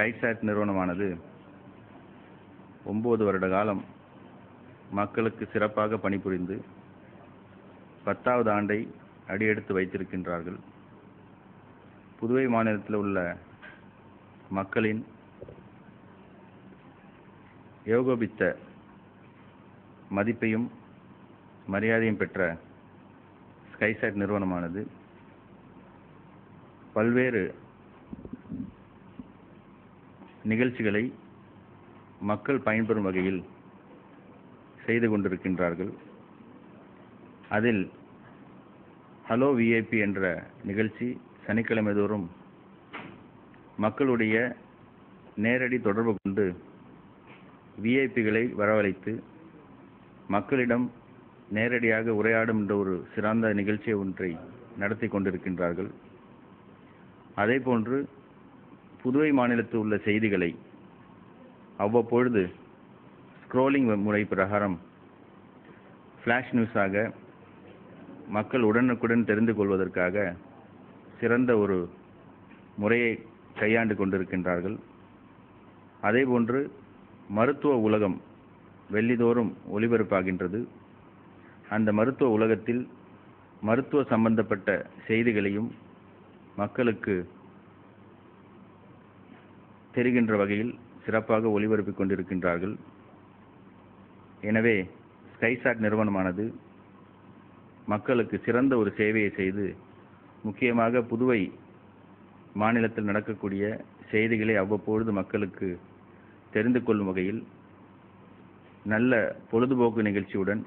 SkySat நிறுவனமானது 9 வருட காலம் மக்களுக்கு சிறப்பாக பணிபுரிந்து 10வது ஆண்டை அடியெடுத்து வைத்திருக்கின்றார்கள். புதுவை மாநிலத்தில் உள்ள மக்களின் ஏகோபித்த மதிப்பையும் மரியாதையும் பெற்ற ஸ்கைசாட் நிறுவனமானது பல்வேறு நிகழ்ச்சிகளை மக்கள் பயன்பெறும் வகையில் செய்து கொண்டிருக்கின்றார்கள். அதில் ஹலோ விஐபி என்ற நிகழ்ச்சி சனிக்கிழமை தோறும் மக்களுடைய நேரடி தொடர்பு கொண்டு விஐபிகளை வரவழைத்து மக்களிடம் நேரடியாக உரையாடும் என்ற ஒரு சிறந்த நிகழ்ச்சி ஒன்றை நடத்தி கொண்டிருக்கின்றார்கள். அதேபோன்று புதுவை மாநிலத்தில் உள்ள செய்திகளை அவ்வப்பொழுது ஸ்க்ரோலிங் முறை பிரகாரம் ஃப்ளாஷ் நியூஸாக மக்கள் உடனுக்குடன் தெரிந்து கொள்வதற்காக சிறந்த ஒரு முறையை கையாண்டு கொண்டிருக்கின்றார்கள். அதேபோன்று மருத்துவ உலகம் வெள்ளிதோறும் ஒளிபரப்பாகின்றது. அந்த மருத்துவ உலகத்தில் மருத்துவ சம்பந்தப்பட்ட செய்திகளையும் மக்களுக்கு தெரிகின்ற வகையில் சிறப்பாக ஒளிபரப்பிக் கொண்டிருக்கின்றார்கள். எனவே ஸ்கைசாட் நிறுவனமானது மக்களுக்கு சிறந்த ஒரு சேவையை செய்து முக்கியமாக புதுவை மாநிலத்தில் நடக்கக்கூடிய செய்திகளை அவ்வப்பொழுது மக்களுக்கு தெரிந்து கொள்ளும் வகையில் நல்ல பொழுதுபோக்கு நிகழ்ச்சியுடன்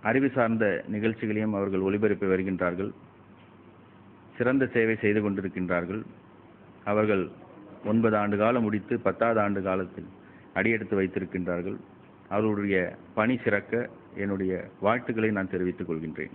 அறிவு சார்ந்த நிகழ்ச்சிகளையும் அவர்கள் ஒளிபரப்பி வருகின்றார்கள். சிறந்த சேவை செய்து கொண்டிருக்கின்றார்கள். அவர்கள் 9 ஆண்டு காலம் முடித்து 10வது ஆண்டு காலத்தில் அடியெடுத்து வைத்திருக்கின்றார்கள். அவர்களுடைய பணி சிறக்க என்னுடைய வாழ்த்துக்களை நான் தெரிவித்துக் கொள்கின்றேன்.